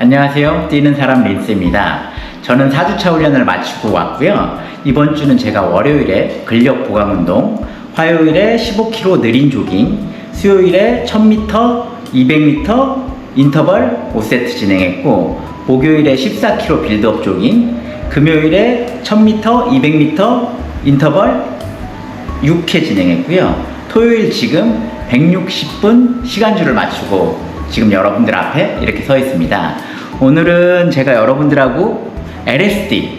안녕하세요. 뛰는 사람 린스입니다. 저는 4주차 훈련을 마치고 왔고요. 이번 주는 제가 월요일에 근력 보강 운동, 화요일에 15km 느린 조깅, 수요일에 1000m, 200m 인터벌 5세트 진행했고, 목요일에 14km 빌드업 조깅, 금요일에 1000m, 200m 인터벌 6회 진행했고요. 토요일 지금 160분 시간주를 맞추고 지금 여러분들 앞에 이렇게 서 있습니다. 오늘은 제가 여러분들하고 LSD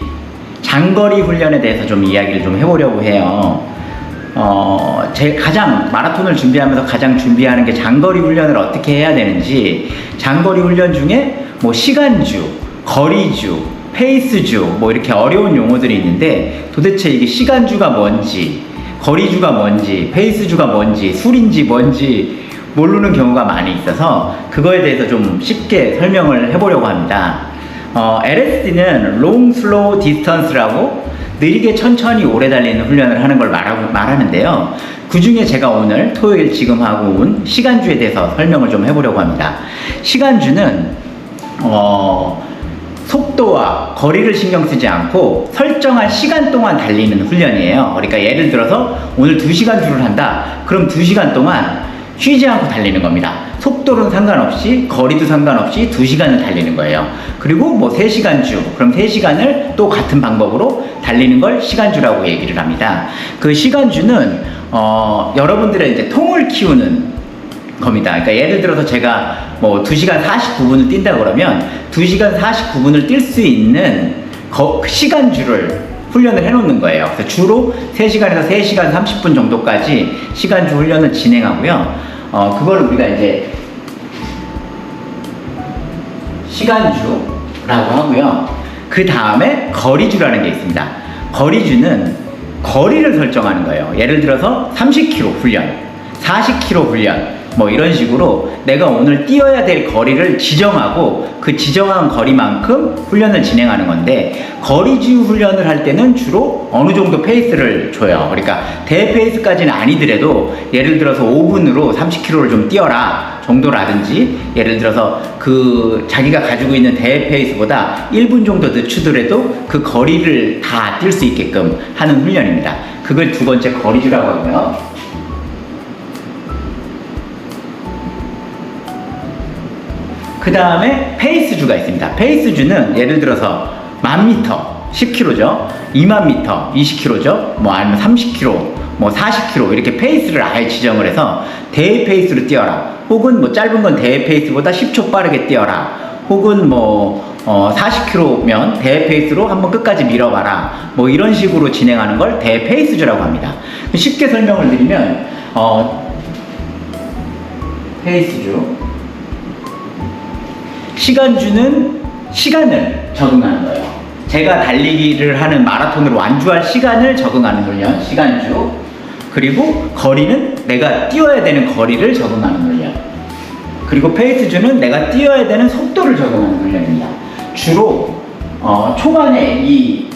장거리 훈련에 대해서 좀 이야기를 좀 해보려고 해요. 제 가장 마라톤을 준비하면서 가장 준비하는 게 장거리 훈련을 어떻게 해야 되는지, 장거리 훈련 중에 뭐 시간주, 거리주, 페이스주 뭐 이렇게 어려운 용어들이 있는데, 도대체 이게 시간주가 뭔지, 거리주가 뭔지, 페이스주가 뭔지, 술인지 뭔지 모르는 경우가 많이 있어서 그거에 대해서 좀 쉽게 설명을 해보려고 합니다. LSD는 Long Slow Distance라고 느리게 천천히 오래 달리는 훈련을 하는 걸 말하는데요. 그 중에 제가 오늘 토요일 지금 하고 온 시간주에 대해서 설명을 좀 해보려고 합니다. 시간주는 속도와 거리를 신경 쓰지 않고 설정한 시간 동안 달리는 훈련이에요. 그러니까 예를 들어서 오늘 2시간 주를 한다. 그럼 2시간 동안 쉬지 않고 달리는 겁니다. 속도는 상관없이 거리도 상관없이 2시간을 달리는 거예요. 그리고 뭐 3시간 주, 그럼 3시간을 또 같은 방법으로 달리는 걸 시간주라고 얘기를 합니다. 그 시간주는 여러분들의 이제 통을 키우는 겁니다. 그러니까 예를 들어서 제가 뭐 2시간 49분을 뛴다 그러면 2시간 49분을 뛸 수 있는 시간주를 훈련을 해놓는 거예요. 그래서 주로 3시간에서 3시간 30분 정도까지 시간주 훈련을 진행하고요. 그걸 우리가 이제 시간주라고 하고요. 그 다음에 거리주라는 게 있습니다. 거리주는 거리를 설정하는 거예요. 예를 들어서 30km 훈련, 40km 훈련, 뭐 이런 식으로 내가 오늘 뛰어야 될 거리를 지정하고 그 지정한 거리만큼 훈련을 진행하는 건데, 거리주 훈련을 할 때는 주로 어느 정도 페이스를 줘요. 그러니까 대페이스까지는 아니더라도 예를 들어서 5분으로 30km를 좀 뛰어라 정도라든지, 예를 들어서 그 자기가 가지고 있는 대페이스보다 1분 정도 늦추더라도 그 거리를 다 뛸 수 있게끔 하는 훈련입니다. 그걸 두 번째 거리주라고 하고요. 그 다음에 페이스주가 있습니다. 페이스주는 예를 들어서 1000m, 10km죠. 20,000m, 20km죠. 뭐 아니면 30km, 뭐 40km 이렇게 페이스를 아예 지정을 해서 대회 페이스로 뛰어라. 혹은 뭐 짧은 건 대회 페이스보다 10초 빠르게 뛰어라. 혹은 뭐 40km면 대회 페이스로 한번 끝까지 밀어봐라. 뭐 이런 식으로 진행하는 걸 대회 페이스주라고 합니다. 쉽게 설명을 드리면 페이스주, 시간주는 시간을 적응하는 거예요. 제가 달리기를 하는 마라톤으로 완주할 시간을 적응하는 훈련, 시간주. 그리고 거리는 내가 뛰어야 되는 거리를 적응하는 훈련. 그리고 페이스주는 내가 뛰어야 되는 속도를 적응하는 훈련입니다. 주로 초반에 이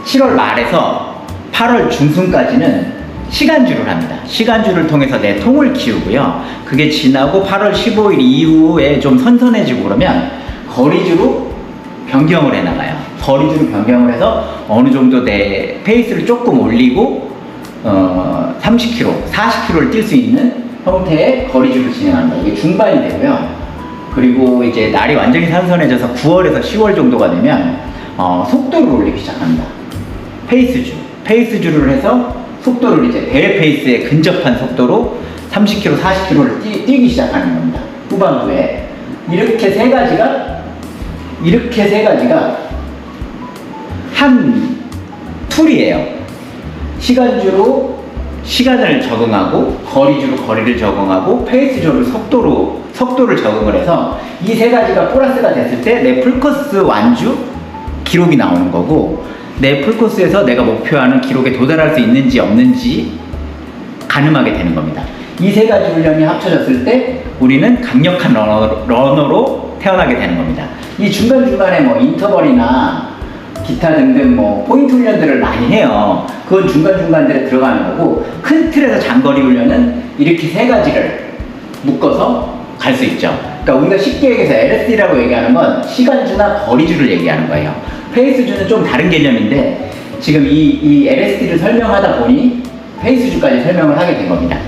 7월 말에서 8월 중순까지는 시간주를 합니다. 시간주를 통해서 내 통을 키우고요. 그게 지나고 8월 15일 이후에 좀 선선해지고 그러면 거리주로 변경을 해나가요. 거리주로 변경을 해서 어느 정도 내 페이스를 조금 올리고 30km, 40km를 뛸 수 있는 형태의 거리주를 진행합니다. 이게 중반이 되고요. 그리고 이제 날이 완전히 선선해져서 9월에서 10월 정도가 되면 속도를 올리기 시작합니다. 페이스주를 해서 속도를 이제 대회 페이스에 근접한 속도로 30km, 40km를 뛰기 시작하는 겁니다. 후반부에. 이렇게 세 가지가 한 툴이에요. 시간주로 시간을 적응하고, 거리주로 거리를 적응하고, 페이스주로 속도를 적응을 해서 이 세 가지가 플러스가 됐을 때 내 풀코스 완주 기록이 나오는 거고, 내 풀코스에서 내가 목표하는 기록에 도달할 수 있는지 없는지 가늠하게 되는 겁니다. 이 세 가지 훈련이 합쳐졌을 때 우리는 강력한 러너로 태어나게 되는 겁니다. 이 중간중간에 뭐 인터벌이나 기타 등등 뭐 포인트 훈련들을 많이 해요. 그건 중간중간들에 들어가는 거고, 큰 틀에서 장거리 훈련은 이렇게 세 가지를 묶어서 갈 수 있죠. 그러니까 우리가 쉽게 얘기해서 LSD라고 얘기하는 건 시간주나 거리주를 얘기하는 거예요. 페이스주는 좀 다른 개념인데 지금 이 LSD를 설명하다 보니 페이스주까지 설명을 하게 된 겁니다.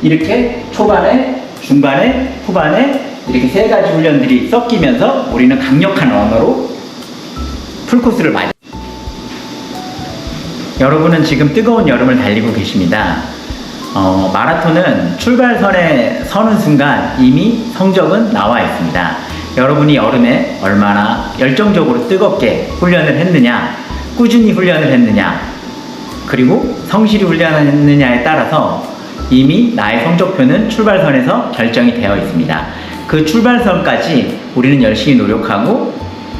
이렇게 초반에, 중반에, 후반에 이렇게 세 가지 훈련들이 섞이면서 우리는 강력한 언어로 풀코스를 맞아요. 여러분은 지금 뜨거운 여름을 달리고 계십니다. 마라톤은 출발선에 서는 순간 이미 성적은 나와 있습니다. 여러분이 여름에 얼마나 열정적으로 뜨겁게 훈련을 했느냐, 꾸준히 훈련을 했느냐, 그리고 성실히 훈련을 했느냐에 따라서 이미 나의 성적표는 출발선에서 결정이 되어 있습니다. 그 출발선까지 우리는 열심히 노력하고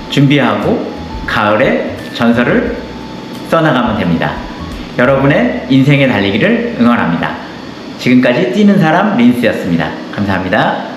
준비하고 가을에 전설을 써나가면 됩니다. 여러분의 인생의 달리기를 응원합니다. 지금까지 뛰는 사람 린스였습니다. 감사합니다.